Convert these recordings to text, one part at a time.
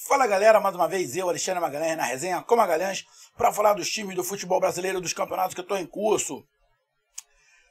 Fala galera, mais uma vez eu, Alexandre Magalhães, na resenha com Magalhães, para falar dos times do futebol brasileiro, dos campeonatos que estão em curso.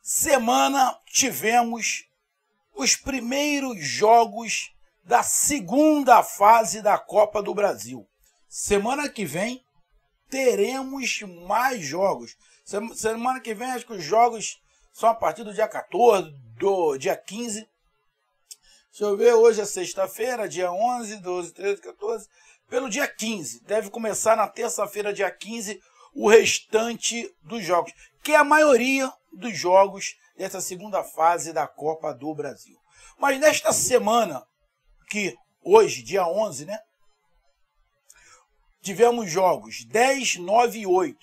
Semana tivemos os primeiros jogos da segunda fase da Copa do Brasil. Semana que vem teremos mais jogos. Semana que vem acho que os jogos são a partir do dia 14, do dia 15. Deixa eu ver, hoje é sexta-feira, dia 11, 12, 13, 14. Pelo dia 15. Deve começar na terça-feira, dia 15, o restante dos jogos. Que é a maioria dos jogos dessa segunda fase da Copa do Brasil. Mas nesta semana, que hoje, dia 11, né? Tivemos jogos 10, 9 e 8.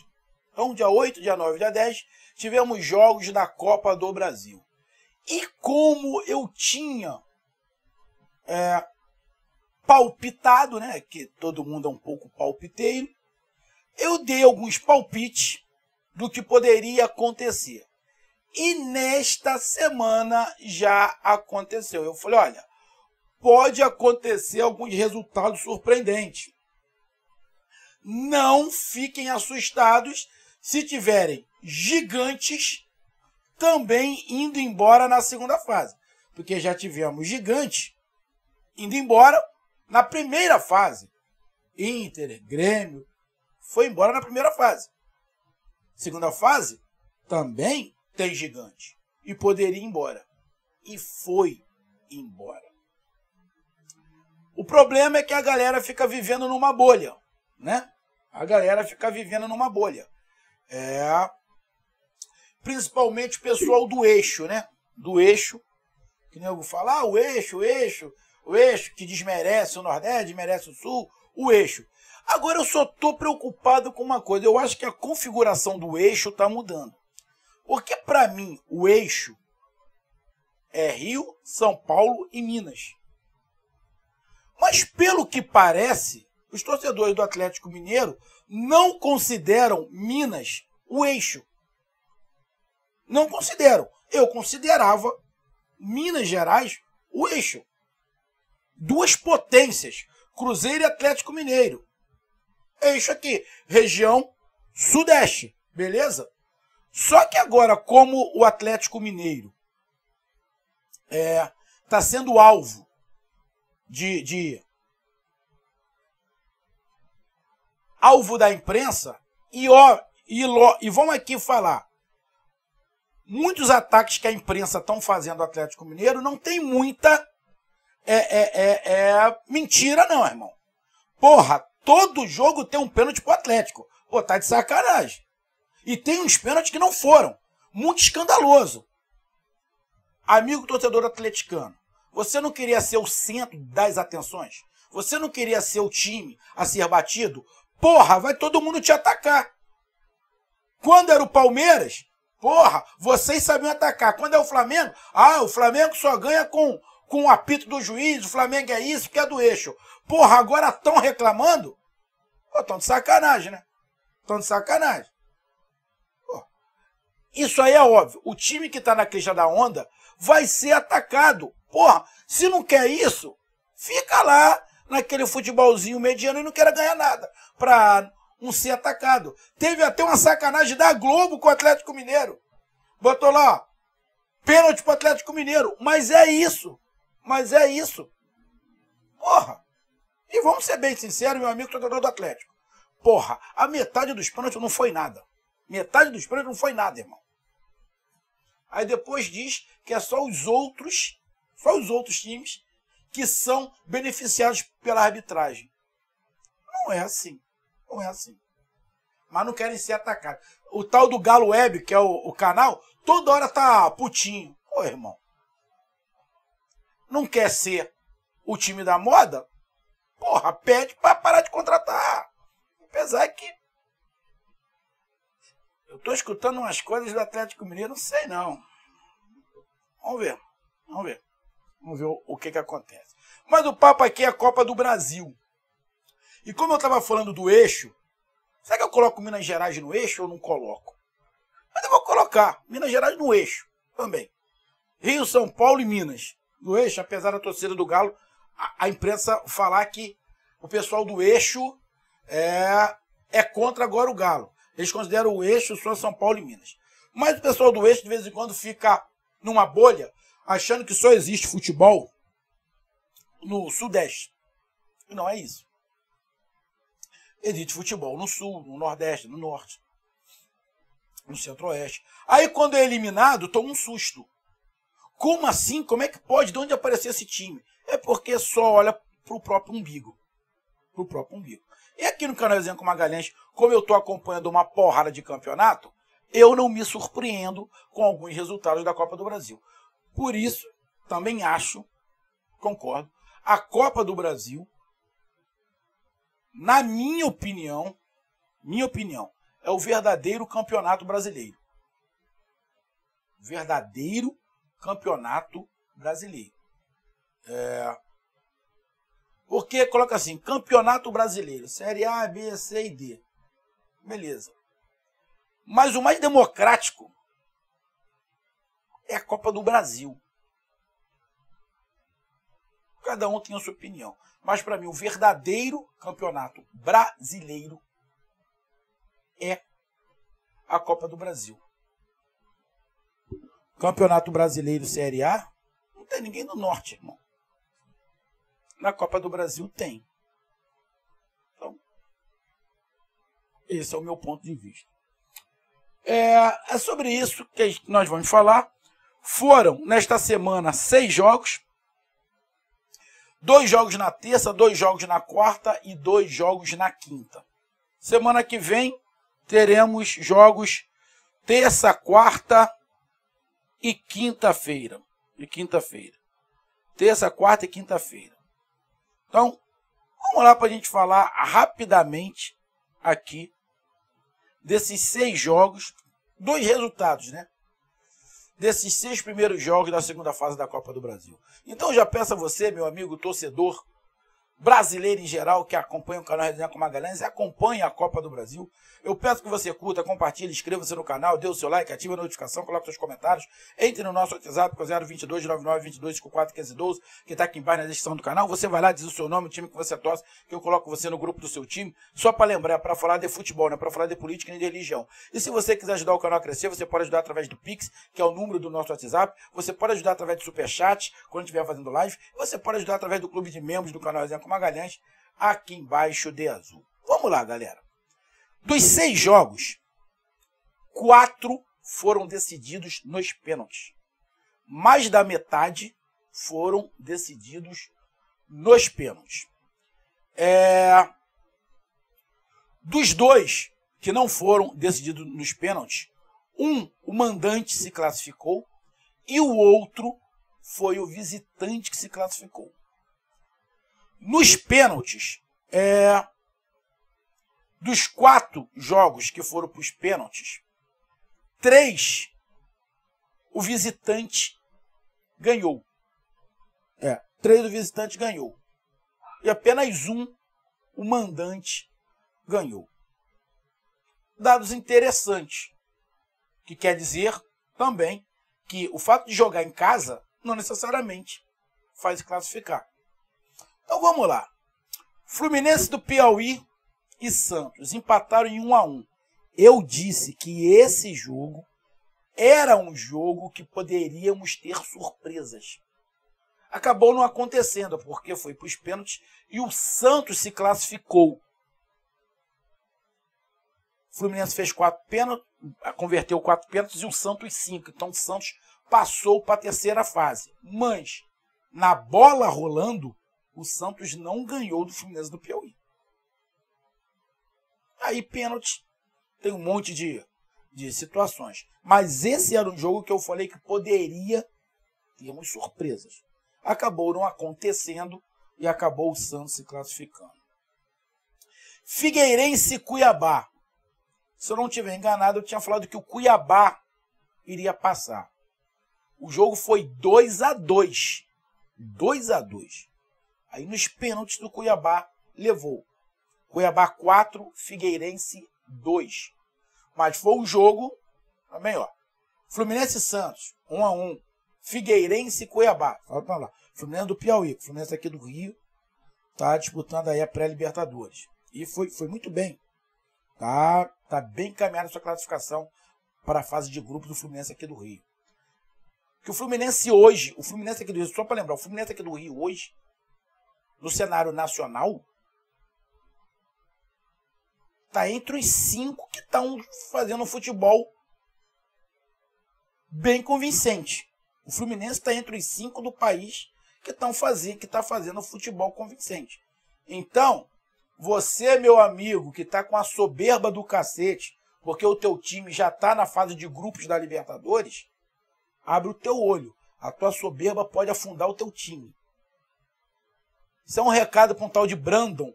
Então, dia 8, dia 9, dia 10, tivemos jogos da Copa do Brasil. E como eu tinha palpitado, né, que todo mundo é um pouco palpiteiro, eu dei alguns palpites do que poderia acontecer. E nesta semana já aconteceu. Eu falei, olha, pode acontecer alguns resultados surpreendentes. Não fiquem assustados se tiverem gigantes também indo embora na segunda fase. Porque já tivemos gigantes indo embora na primeira fase. Inter, Grêmio, foi embora na primeira fase. Segunda fase, também tem gigante. E poderia ir embora. E foi embora. O problema é que a galera fica vivendo numa bolha, né? A galera fica vivendo numa bolha. Principalmente o pessoal do eixo, né? Do eixo. Que nem eu vou falar, o eixo que desmerece o Nordeste, desmerece o Sul, o eixo. Agora eu só estou preocupado com uma coisa, eu acho que a configuração do eixo está mudando. Porque para mim o eixo é Rio, São Paulo e Minas. Mas pelo que parece, os torcedores do Atlético Mineiro não consideram Minas o eixo. Não consideram. Eu considerava Minas Gerais o eixo. Duas potências, Cruzeiro e Atlético Mineiro. Eixo aqui, região sudeste, beleza? Só que agora, como o Atlético Mineiro está sendo alvo alvo da imprensa, e vamos aqui falar, muitos ataques que a imprensa estão fazendo ao Atlético Mineiro não tem muita mentira não, irmão. Porra, todo jogo tem um pênalti pro Atlético. Pô, tá de sacanagem. E tem uns pênaltis que não foram. Muito escandaloso. Amigo torcedor atleticano, você não queria ser o centro das atenções? Você não queria ser o time a ser batido? Porra, vai todo mundo te atacar. Quando era o Palmeiras, porra, vocês sabiam atacar. Quando é o Flamengo, o Flamengo só ganha com o apito do juiz, o Flamengo é isso, que é do eixo. Porra, agora estão reclamando? Pô, estão de sacanagem, né? Estão de sacanagem. Pô, isso aí é óbvio. O time que está na crista da onda vai ser atacado. Porra, se não quer isso, fica lá naquele futebolzinho mediano e não quer ganhar nada para não ser atacado. Teve até uma sacanagem da Globo com o Atlético Mineiro. Botou lá, pênalti pro Atlético Mineiro. Mas é isso. Mas é isso. Porra. E vamos ser bem sinceros, meu amigo torcedor do Atlético. Porra, a metade dos pênaltis não foi nada. Metade dos pênaltis não foi nada, irmão. Aí depois diz que é só os outros times que são beneficiados pela arbitragem. Não é assim. Não é assim. Mas não querem ser atacados. O tal do Galo Web, que é o canal, toda hora tá putinho. Pô, irmão. Não quer ser o time da moda? Porra, pede pra parar de contratar. Apesar que eu tô escutando umas coisas do Atlético Mineiro, não sei não. Vamos ver. Vamos ver. Vamos ver o que acontece. Mas o papo aqui é a Copa do Brasil. E como eu estava falando do eixo, será que eu coloco Minas Gerais no eixo ou não coloco? Mas eu vou colocar Minas Gerais no eixo também. Rio, São Paulo e Minas no eixo, apesar da torcida do Galo, a imprensa falar que o pessoal do Eixo é contra agora o Galo. Eles consideram o Eixo só São Paulo e Minas. Mas o pessoal do Eixo, de vez em quando, fica numa bolha, achando que só existe futebol no Sudeste. E não é isso. Existe futebol no Sul, no Nordeste, no Norte, no Centro-Oeste. Aí, quando é eliminado, toma um susto. Como assim? Como é que pode? De onde apareceu esse time? É porque só olha para o próprio umbigo. Pro próprio umbigo. E aqui no canalzinho com Magalhães, como eu estou acompanhando uma porrada de campeonato, eu não me surpreendo com alguns resultados da Copa do Brasil. Por isso, também acho, concordo, a Copa do Brasil, na minha opinião, é o verdadeiro campeonato brasileiro. Verdadeiro campeonato brasileiro. Porque coloca assim, campeonato brasileiro, Série A, B, C e D. Beleza. Mas o mais democrático é a Copa do Brasil. Cada um tem a sua opinião. Mas para mim, o verdadeiro campeonato brasileiro é a Copa do Brasil. Campeonato Brasileiro Série A, não tem ninguém do Norte, irmão. Na Copa do Brasil tem. Então, esse é o meu ponto de vista. É sobre isso que nós vamos falar. Foram, nesta semana, 6 jogos. 2 jogos na terça, 2 jogos na quarta e 2 jogos na quinta. Semana que vem, teremos jogos terça, quarta e quinta-feira. Terça, quarta e quinta-feira. Então, vamos lá para a gente falar rapidamente aqui desses 6 jogos, 2 resultados, né? Desses 6 primeiros jogos da segunda fase da Copa do Brasil. Então, já peço a você, meu amigo torcedor brasileiro em geral, que acompanha o canal Resenha com Magalhães e acompanha a Copa do Brasil. Eu peço que você curta, compartilhe, inscreva-se no canal, dê o seu like, ative a notificação, coloque seus comentários, entre no nosso WhatsApp, com 022 99 22 54 15 12, que está aqui embaixo na descrição do canal. Você vai lá, diz o seu nome, o time que você torce, que eu coloco você no grupo do seu time, só para lembrar, para falar de futebol, não é para falar de política nem de religião. E se você quiser ajudar o canal a crescer, você pode ajudar através do Pix, que é o número do nosso WhatsApp, você pode ajudar através do Superchat, quando estiver fazendo live, você pode ajudar através do clube de membros do canal Resenha com Magalhães, aqui embaixo de azul. Vamos lá, galera. Dos 6 jogos, 4 foram decididos nos pênaltis. Mais da metade foram decididos nos pênaltis. Dos 2 que não foram decididos nos pênaltis, o mandante se classificou e o outro foi o visitante que se classificou. Nos pênaltis, dos 4 jogos que foram para os pênaltis, 3 o visitante ganhou. 3 o visitante ganhou. E apenas 1 o mandante ganhou. Dados interessantes, que quer dizer também que o fato de jogar em casa não necessariamente faz classificar. Então vamos lá. Fluminense do Piauí e Santos empataram em 1-1. Eu disse que esse jogo era um jogo que poderíamos ter surpresas. Acabou não acontecendo, porque foi para os pênaltis e o Santos se classificou. O Fluminense fez 4 pênaltis, converteu 4 pênaltis e o Santos 5. Então o Santos passou para a terceira fase. Mas, na bola rolando, o Santos não ganhou do Fluminense do Piauí. Aí, pênalti, tem um monte de situações. Mas esse era um jogo que eu falei que poderia termos surpresas. Acabou não acontecendo e acabou o Santos se classificando. Figueirense e Cuiabá. Se eu não estiver enganado, eu tinha falado que o Cuiabá iria passar. O jogo foi 2-2. 2-2. Aí nos pênaltis do Cuiabá levou. Cuiabá 4, Figueirense 2. Mas foi um jogo também, ó. Fluminense e Santos, 1-1. Figueirense e Cuiabá. Fala pra lá. Fluminense do Piauí, Fluminense aqui do Rio. Tá disputando aí a pré-Libertadores. E foi muito bem. Tá bem encaminhada a sua classificação para a fase de grupos do Fluminense aqui do Rio. Que o Fluminense hoje, aqui do Rio, só para lembrar, o Fluminense aqui do Rio hoje, no cenário nacional, tá entre os 5 que estão fazendo um futebol bem convincente. O Fluminense está entre os 5 do país que está fazendo futebol convincente. Então, você, meu amigo, que está com a soberba do cacete, porque o teu time já está na fase de grupos da Libertadores, abre o teu olho. A tua soberba pode afundar o teu time. Isso é um recado para um tal de Brandon.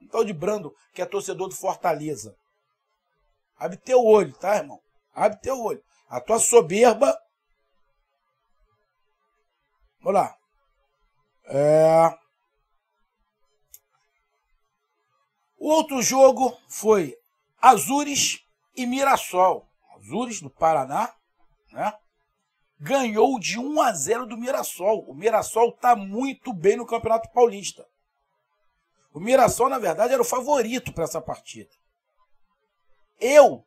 Um tal de Brandon, que é torcedor do Fortaleza. Abre teu olho, tá, irmão? Abre teu olho. A tua soberba... Vamos lá. O outro jogo foi Azures e Mirassol. Azures do Paraná, né? Ganhou de 1-0 do Mirassol. O Mirassol está muito bem no Campeonato Paulista. O Mirassol, na verdade, era o favorito para essa partida. Eu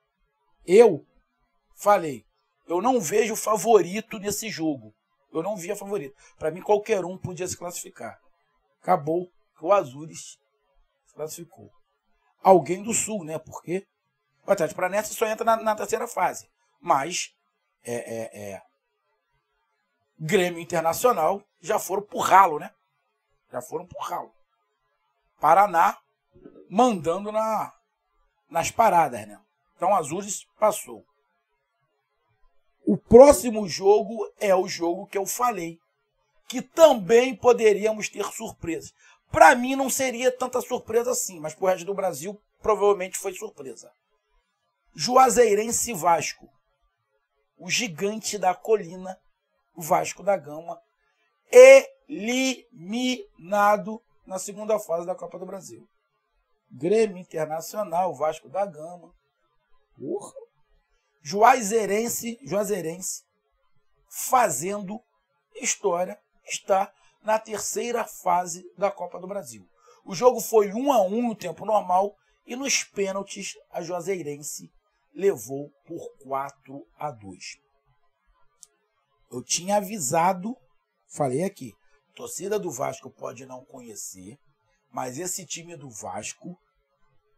falei, eu não vejo favorito nesse jogo. Eu não via favorito. Para mim, qualquer um podia se classificar. Acabou que o Azures se classificou. Alguém do Sul, né? Porque o Atlético Paranaense só entra na terceira fase. Mas Grêmio Internacional já foram pro ralo, né? Já foram pro ralo. Paraná mandando nas paradas, né? Então, Azures passou. O próximo jogo é o jogo que eu falei, que também poderíamos ter surpresas. Para mim não seria tanta surpresa assim, mas pro resto do Brasil provavelmente foi surpresa. Juazeirense e Vasco. O gigante da colina, o Vasco da Gama, eliminado na segunda fase da Copa do Brasil. Grêmio Internacional, Vasco da Gama. Porra. Juazeirense fazendo história, está na terceira fase da Copa do Brasil. O jogo foi 1-1 no tempo normal e nos pênaltis a Juazeirense levou por 4-2. Eu tinha avisado, falei aqui, a torcida do Vasco pode não conhecer, mas esse time do Vasco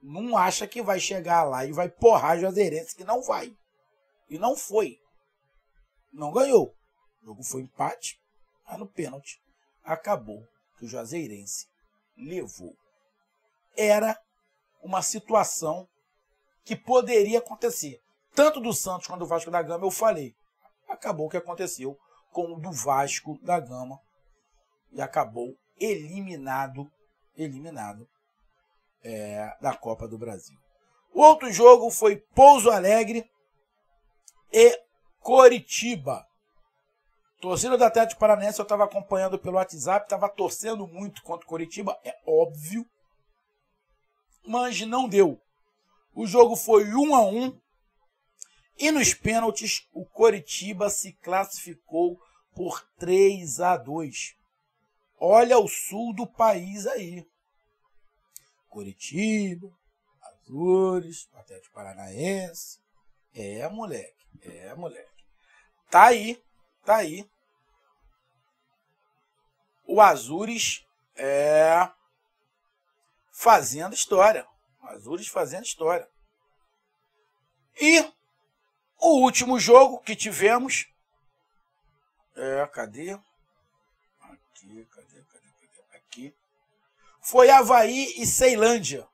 não acha que vai chegar lá e vai porrar a Juazeirense, que não vai. E não foi. Não ganhou. O jogo foi empate, mas no pênalti acabou que o Juazeirense levou. Era uma situação que poderia acontecer. Tanto do Santos quanto do Vasco da Gama, eu falei. Acabou o que aconteceu com o do Vasco da Gama. E acabou eliminado da Copa do Brasil. O outro jogo foi Pouso Alegre e Coritiba. Torcida do Atlético Paranaense eu estava acompanhando pelo WhatsApp, estava torcendo muito contra o Coritiba, é óbvio, mas não deu. O jogo foi 1-1 e nos pênaltis o Coritiba se classificou por 3-2. Olha o sul do país aí. Coritiba, Azures, Atlético Paranaense. Moleque. Tá aí. O Azures fazendo história. E o último jogo que tivemos cadê? Aqui. Foi Avaí e Ceilândia.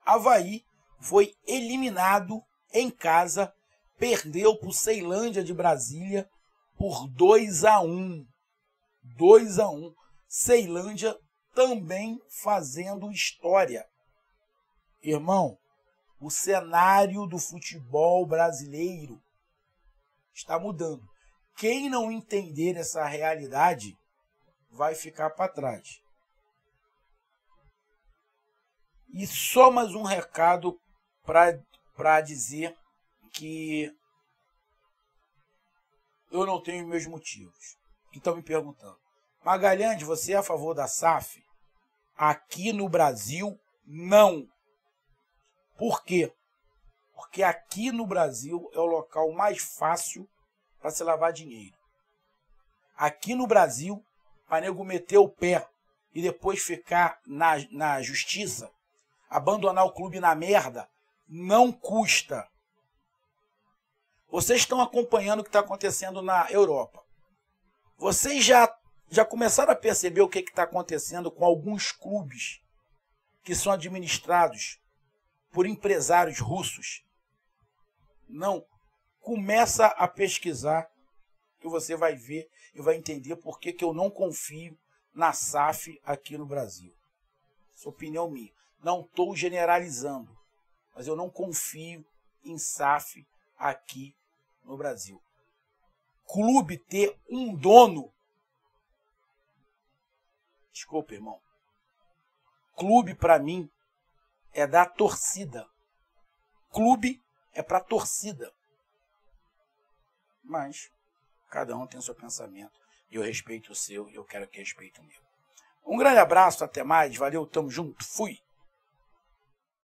Avaí foi eliminado em casa, perdeu para o Ceilândia de Brasília por 2-1. 2-1. Ceilândia também fazendo história. Irmão, o cenário do futebol brasileiro está mudando. Quem não entender essa realidade vai ficar para trás. E só mais um recado para dizer que eu não tenho meus motivos. Que estão me perguntando. Magalhães, você é a favor da SAF? Aqui no Brasil, não. Por quê? Porque aqui no Brasil é o local mais fácil para se lavar dinheiro. Aqui no Brasil, para nego meter o pé e depois ficar na justiça, abandonar o clube na merda, não custa. Vocês estão acompanhando o que está acontecendo na Europa. Vocês já começaram a perceber o que está acontecendo com alguns clubes que são administrados por empresários russos? Não. Começa a pesquisar que você vai ver e vai entender por que eu não confio na SAF aqui no Brasil. Essa é opinião minha. Não estou generalizando, mas eu não confio em SAF aqui no Brasil. Clube ter um dono. Desculpa, irmão. Clube, para mim, é da torcida. Clube é para torcida. Mas cada um tem o seu pensamento. Eu respeito o seu e eu quero que respeite o meu. Um grande abraço, até mais. Valeu, tamo junto. Fui.